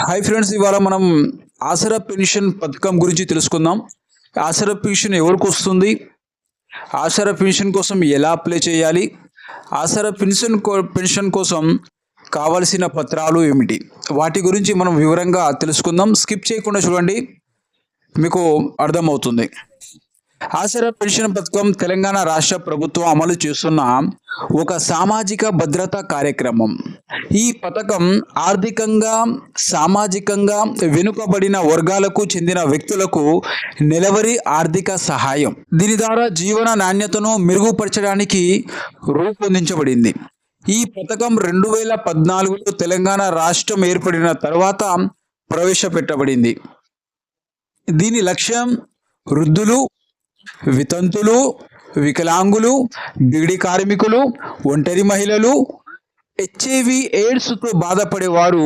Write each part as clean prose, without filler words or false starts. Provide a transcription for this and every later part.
Hi friends, ఇవాళ మనం ఆసరా pension పథకం గురించి తెలుసుకుందాం. ఆసరా పెన్షన్ ఎవరికి వస్తుంది, ఆసరా పెన్షన్ కోసం ఎలా అప్లై చేయాలి, ఆసరా పెన్షన్ కోసం కావలసిన పత్రాలు ఏమిటి, వాటి గురించి మనం వివరంగా తెలుసుకుందాం. స్కిప్ చేయకుండా చూడండి, మీకు అర్థమవుతుంది. ఆసరా పెన్షన్ పథకం తెలంగాణ రాష్ట్ర ప్రభుత్వం అమలు చేస్తున్న ఒక సామాజిక భద్రతా కార్యక్రమం. ఈ పథకం ఆర్థికంగా, సామాజికంగా వెనుకబడిన వర్గాలకు చెందిన వ్యక్తులకు నెలవారీ ఆర్థిక సహాయం. దీని ద్వారా జీవన నాణ్యతను మెరుగుపరచడానికి రూపొందించబడింది. ఈ పథకం 2014లో తెలంగాణ రాష్ట్రం ఏర్పడిన తర్వాత ప్రవేశపెట్టబడింది. దీని లక్ష్యం వృద్ధులు, వితంతులు, వికలాంగులు, బీడీ కార్మికులు, ఒంటరి మహిళలు, హెచ్ఐవి ఎయిడ్స్తో బాధపడేవారు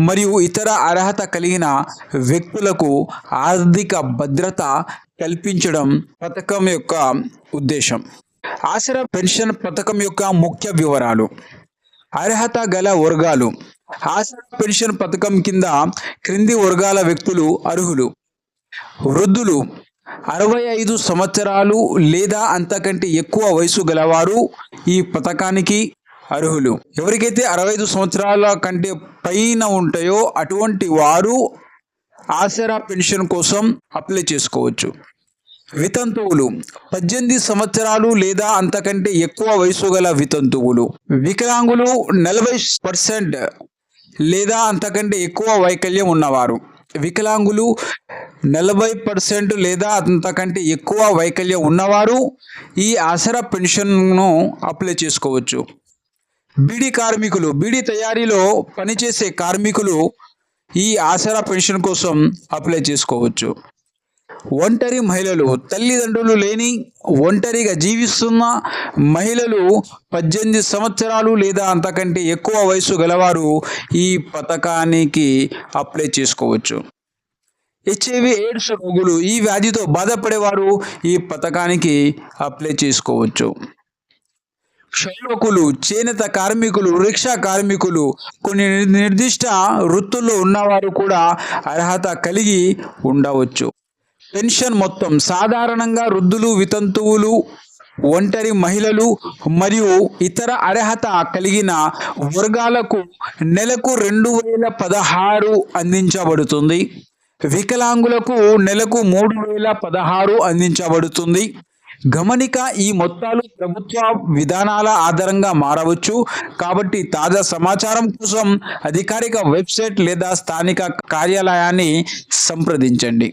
మరియు ఇతర అర్హత కలిగిన వ్యక్తులకు ఆర్థిక భద్రత కల్పించడం పథకం యొక్క ఉద్దేశం. ఆసరా పెన్షన్ పథకం యొక్క ముఖ్య వివరాలు. అర్హత గల వర్గాలు. ఆసరా పెన్షన్ పథకం కింద క్రింది వర్గాల వ్యక్తులు అర్హులు: వృద్ధులు, 65 సంవత్సరాలు లేదా అంతకంటే ఎక్కువ వయసు గలవారు ఈ పథకానికి అర్హులు. ఎవరికైతే 65 సంవత్సరాల కంటే పైన ఉంటాయో అటువంటి వారు ఆసరా పెన్షన్ కోసం అప్లై చేసుకోవచ్చు. వితంతువులు, 18 సంవత్సరాలు లేదా అంతకంటే ఎక్కువ వయసు గల వితంతువులు. వికలాంగులు, 40% లేదా అంతకంటే ఎక్కువ వైకల్యం ఉన్నవారు. వికలాంగులు 40% లేదా అంతకంటే ఎక్కువ వైకల్యం ఉన్నవారు ఈ ఆసరా పెన్షన్ను అప్లై చేసుకోవచ్చు. బీడీ కార్మికులు, బీడీ తయారీలో పనిచేసే కార్మికులు ఈ ఆసరా పెన్షన్ కోసం అప్లై చేసుకోవచ్చు. ఒంటరి మహిళలు, తల్లిదండ్రులు లేని ఒంటరిగా జీవిస్తున్న మహిళలు, 18 సంవత్సరాలు లేదా అంతకంటే ఎక్కువ వయసు గలవారు ఈ పథకానికి అప్లై చేసుకోవచ్చు. హెచ్ఐవి ఎయిడ్స్ రోగులు, ఈ వ్యాధితో బాధపడేవారు ఈ పథకానికి అప్లై చేసుకోవచ్చు. శ్రామికులు, చేనేత కార్మికులు, రిక్షా కార్మికులు, కొన్ని నిర్దిష్ట వృత్తుల్లో ఉన్నవారు కూడా అర్హత కలిగి ఉండవచ్చు. పెన్షన్ మొత్తం. సాధారణంగా వృద్ధులు, వితంతువులు, ఒంటరి మహిళలు మరియు ఇతర అర్హత కలిగిన వర్గాలకు నెలకు 2016 అందించబడుతుంది. వికలాంగులకు నెలకు 3016 అందించబడుతుంది. గమనిక: ఈ మొత్తాలు ప్రభుత్వ విధానాల ఆధారంగా మారవచ్చు, కాబట్టి తాజా సమాచారం కోసం అధికారిక వెబ్సైట్ లేదా స్థానిక కార్యాలయాన్ని సంప్రదించండి.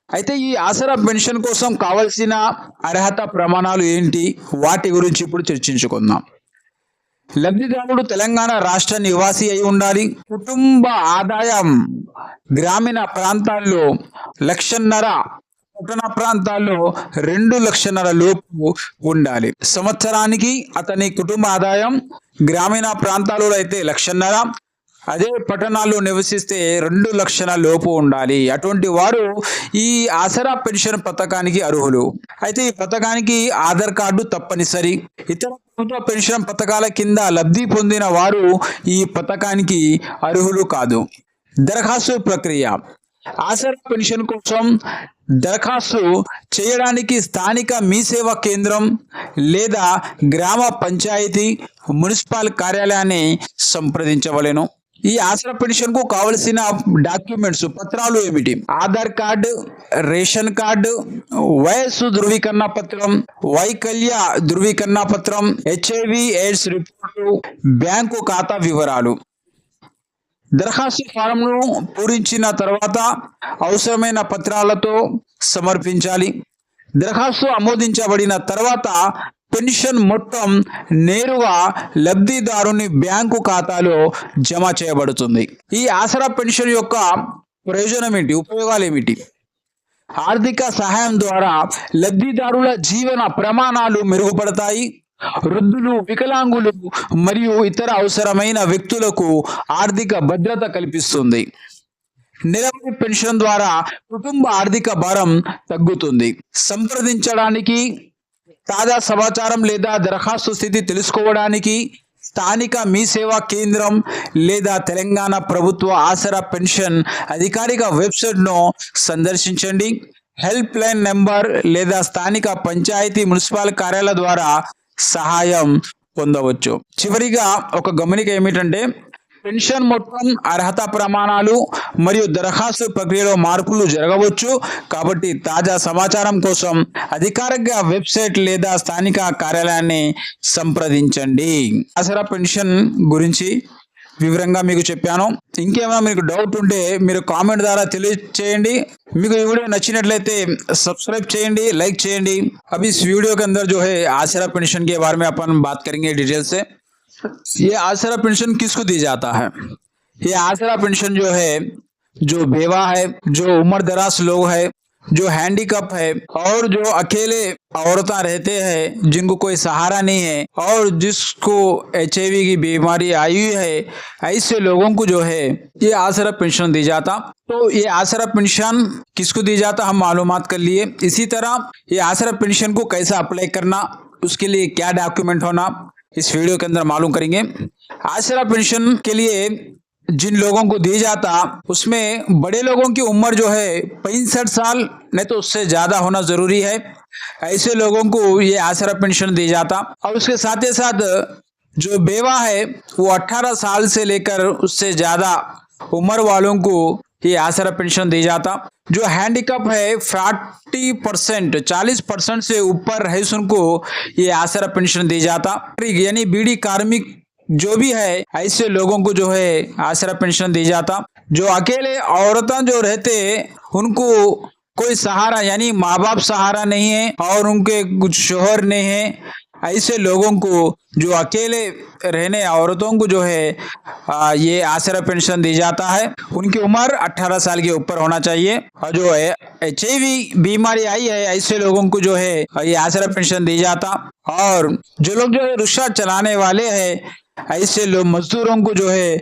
అయితే ఈ ఆసరా పెన్షన్ కోసం కావలసిన అర్హత ప్రమాణాలు ఏంటి, వాటి గురించి ఇప్పుడు చర్చించుకుందాం. లబ్ధిదారుడు తెలంగాణ రాష్ట్ర నివాసి అయి ఉండాలి. కుటుంబ ఆదాయం గ్రామీణ ప్రాంతాల్లో 1,50,000, పట్టణ ప్రాంతాల్లో 2,00,000 లోపు ఉండాలి. సంవత్సరానికి అతని కుటుంబ ఆదాయం గ్రామీణ ప్రాంతాలలో అయితే 1,50,000, అదే పట్టణాల్లో నివసిస్తే 2,00,000 లోపు ఉండాలి. అటువంటి వారు ఈ ఆసరా పెన్షన్ పథకానికి అర్హులు. అయితే ఈ పథకానికి ఆధార్ కార్డు తప్పనిసరి. ఇతర ప్రభుత్వ పెన్షన్ పథకాల కింద లబ్ధి పొందిన వారు ఈ పథకానికి అర్హులు కాదు. దరఖాస్తు ప్రక్రియ. ఆసరా పెన్షన్ కోసం దరఖాస్తు చేయడానికి స్థానిక మీ సేవా కేంద్రం లేదా గ్రామ పంచాయతీ, మున్సిపల్ కార్యాలయాన్ని సంప్రదించవలెను. ఈ ఆసరా పెన్షన్ కు కావలసిన డాక్యుమెంట్స్, పత్రాలు ఏమిటి? ఆధార్ కార్డు, రేషన్ కార్డు, వయస్సు ధృవీకరణ పత్రం, వైకల్య ధృవీకరణ పత్రం, హెచ్ఐవి ఎయిడ్స్ రిపోర్టు, బ్యాంకు ఖాతా వివరాలు. దరఖాస్తు ఫారంను పూరించిన తర్వాత అవసరమైన పత్రాలతో సమర్పించాలి. దరఖాస్తు ఆమోదించబడిన తర్వాత పెన్షన్ మొత్తం నేరుగా లబ్ధిదారుని బ్యాంకు ఖాతాలో జమ చేయబడుతుంది. ఈ ఆసరా పెన్షన్ యొక్క ప్రయోజనం ఏంటి, ఉపయోగాలు ఏమిటి? ఆర్థిక సహాయం ద్వారా లబ్ధిదారుల జీవన ప్రమాణాలు మెరుగుపడతాయి. వృద్ధులు, వికలాంగులు మరియు ఇతర అవసరమైన వ్యక్తులకు ఆర్థిక భద్రత కల్పిస్తుంది. నెలవారీ పెన్షన్ ద్వారా కుటుంబ ఆర్థిక భారం తగ్గుతుంది. సంప్రదించడానికి, తాజా సమాచారం లేదా దరఖాస్తు స్థితి తెలుసుకోవడానికి స్థానిక మీ సేవా కేంద్రం లేదా తెలంగాణ ప్రభుత్వ ఆసరా పెన్షన్ అధికారిక వెబ్సైట్ను సందర్శించండి. హెల్ప్ లైన్ నెంబర్ లేదా స్థానిక పంచాయతీ మున్సిపల్ కార్యాలయాల ద్వారా సహాయం పొందవచ్చు. చివరిగా ఒక గమనిక ఏమిటంటే, పెన్షన్ మొత్తం, అర్హత ప్రమాణాలు మరియు దరఖాస్తు ప్రక్రియలో మార్పులు జరగవచ్చు. కాబట్టి తాజా సమాచారం కోసం అధికారిక వెబ్సైట్ లేదా స్థానిక కార్యాలయాన్ని సంప్రదించండి. ఆసరా పెన్షన్ గురించి వివరంగా మీకు చెప్పాను. ఇంకేమైనా మీకు డౌట్ ఉంటే మీరు కామెంట్ ద్వారా తెలియచేయండి. మీకు ఈ వీడియో నచ్చినట్లయితే सब्सक्राइब చేయండి, लाइक చేయండి. अब इस वीडियो के अंदर जो है आसरा पेंशन के बारे में अपन बात करेंगे डिटेल से. ये आसरा पेंशन किसको दी जाता है? ये आसरा पेंशन जो है, जो बेवा है, जो उम्र दराज लोग है, जो हैंडीकैप है और जो अकेले औरतें रहते हैं जिनको कोई सहारा नहीं है और जिसको HIV की बीमारी आई हुई है, ऐसे लोगों को जो है ये आसरा पेंशन दी जाता. तो ये आसरा पेंशन किसको दी जाता हम मालूमात कर लिए. इसी तरह ये आसरा पेंशन को कैसे अप्लाई करना, उसके लिए क्या डॉक्यूमेंट होना, इस वीडियो के अंदर मालूम करेंगे. आसरा पेंशन के लिए जिन लोगों को दी जाता उसमें बड़े लोगों की उम्र जो है 65 साल नहीं तो उससे ज्यादा होना जरूरी है. ऐसे लोगों को ये आसरा पेंशन दी जाता. और उसके साथ ही साथ जो बेवा है वो 18 साल से लेकर उससे ज्यादा उम्र वालों को ये आसरा पेंशन दी जाता. जो हैंडीकैप है 40% से ऊपर है उनको ये आसरा पेंशन दी जाता. यानी बीड़ी कार्मिक जो भी है ऐसे लोगों को जो है आसरा पेंशन दी जाता. जो अकेले औरतें जो रहते उनको कोई सहारा यानी माँ बाप सहारा नहीं है और उनके कुछ शोहर नहीं है, ऐसे लोगों को जो अकेले रहने औरतों को जो है ये आसरा पेंशन दी जाता है. उनकी उम्र 18 साल के ऊपर होना चाहिए. और जो है HIV बीमारी आई है ऐसे लोगों को जो है ये आसरा पेंशन दी जाता. और जो लोग जो है रिक्शा चलाने वाले हैं ऐसे लोग मजदूरों को जो है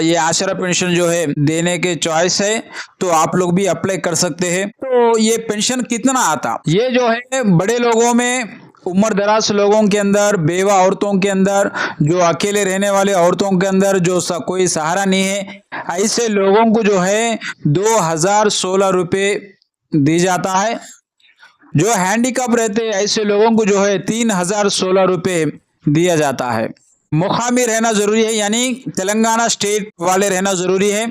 ये आसरा पेंशन जो है देने के चॉइस है. तो आप लोग भी अप्लाई कर सकते हैं. तो ये पेंशन कितना आता, ये जो है बड़े लोगों में, उम्र दराज लोगों के अंदर, बेवा औरतों के अंदर, जो अकेले रहने वाले औरतों के अंदर जो कोई सहारा नहीं है ऐसे लोगों को जो है 2016 रुपये दी जाता है. जो हैंडीकैप रहते हैं ऐसे लोगों को जो है 3016 रुपये दिया जाता है. मुकामी रहना जरूरी है यानी तेलंगाना स्टेट वाले रहना जरूरी है.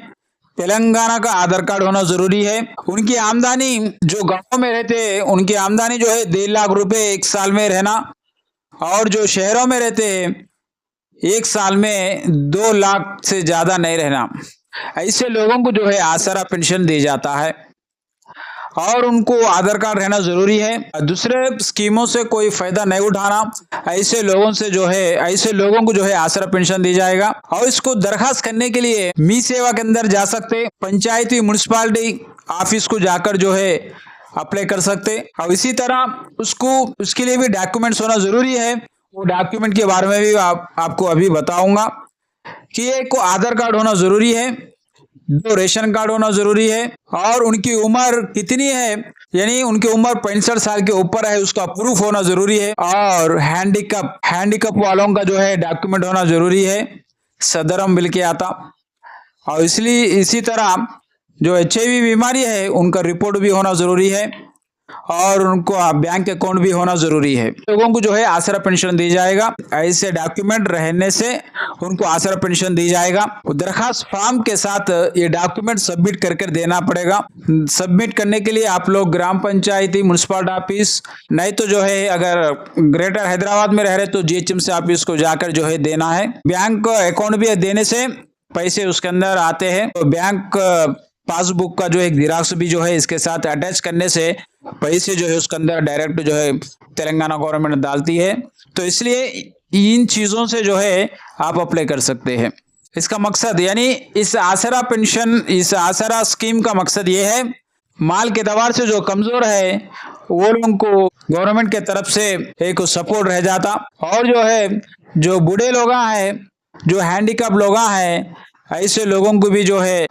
तेलंगाना का आधार कार्ड होना जरूरी है. उनकी आमदनी जो गांव में रहते हैं उनकी आमदनी जो है 1.5 लाख रुपए एक साल में रहना. और जो शहरों में रहते हैं एक साल में 2 लाख से ज्यादा नहीं रहना. ऐसे लोगों को जो है आसरा पेंशन दी जाता है और उनको आधार कार्ड रहना जरूरी है. दूसरे स्कीमों से कोई फायदा नहीं उठाना. ऐसे लोगों से जो है ऐसे लोगों को जो है आसरा पेंशन दी जाएगा. और इसको दरखास्त करने के लिए मी सेवा के अंदर जा सकते, पंचायती म्युनिसिपालिटी ऑफिस को जाकर जो है अप्लाई कर सकते. और इसी तरह उसके लिए भी डॉक्यूमेंट्स होना जरूरी है. वो डॉक्यूमेंट के बारे में भी आपको अभी बताऊंगा कि एक को आधार कार्ड होना जरूरी है, 2 रेशन कार्ड होना जरूरी है और उनकी उम्र कितनी है यानी उनकी उम्र 65 साल के ऊपर है उसका प्रूफ होना जरूरी है. और हैंडीकैप वालों का जो है डॉक्यूमेंट होना जरूरी है, सदरम मिल के आता. और इसलिए इसी तरह जो HIV बीमारी है उनका रिपोर्ट भी होना जरूरी है और उनको बैंक अकाउंट भी होना जरूरी है. लोगों को जो है आसरा पेंशन दी जाएगा. ऐसे डॉक्यूमेंट रहने से उनको आसरा पेंशन दी जाएगा. दरखास्त फॉर्म के साथ ये डॉक्यूमेंट सबमिट करके देना पड़ेगा. सबमिट करने के लिए आप लोग ग्राम पंचायती म्युनिसिपल ऑफिस नहीं तो जो है अगर ग्रेटर हैदराबाद में रह रहे तो GHMC ऑफिस को जाकर जो है देना है. बैंक अकाउंट भी देने से पैसे उसके अंदर आते हैं. तो बैंक पासबुक का जो एक जिराक्स भी जो है इसके साथ अटैच करने से पैसे जो है उसके अंदर डायरेक्ट जो है तेलंगाना गवर्नमेंट डालती है. तो इसलिए इन चीजों से जो है आप अप्लाई कर सकते हैं. इसका मकसद यानी इस आसरा पेंशन, इस आसरा स्कीम का मकसद ये है माल के एतबार से जो कमजोर है वो लोगों को गवर्नमेंट के तरफ से एक सपोर्ट रह जाता. और जो है जो बूढ़े लोग हैं, जो हैंडीकैप लोग हैं ऐसे लोगों को भी जो है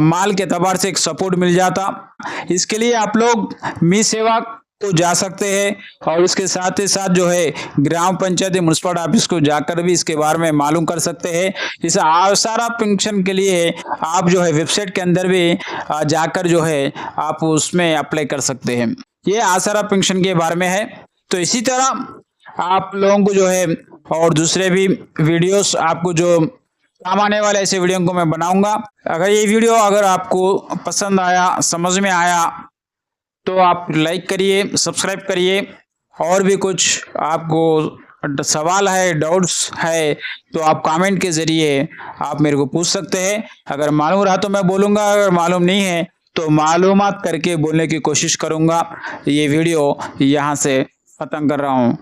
माल के एतबार से एक सपोर्ट मिल जाता. इसके लिए आप लोग मी सेवा तो जा सकते हैं और इसके साथ ही साथ जो है ग्राम पंचायत म्युनिसिपल ऑफिस को जाकर भी इसके बारे में मालूम कर सकते हैं। इस आसारा पेंशन के लिए आप जो है वेबसाइट के अंदर भी जाकर जो है आप उसमें अप्लाई कर सकते हैं। ये आसारा पेंशन के बारे में है। तो इसी तरह आप लोगों को जो है और दूसरे भी वीडियोस आपको जो काम आने वाले ऐसे वीडियो को मैं बनाऊंगा। अगर ये वीडियो अगर आपको पसंद आया, समझ में आया, तो आप लाइक करिए, सब्सक्राइब करिए। और भी कुछ आपको सवाल है, डाउट्स है, तो आप कमेंट के ज़रिए आप मेरे को पूछ सकते हैं। अगर मालूम रहा तो मैं बोलूँगा, अगर मालूम नहीं है तो मालूमात करके बोलने की कोशिश करूँगा। ये वीडियो यहाँ से ख़त्म कर रहा हूँ।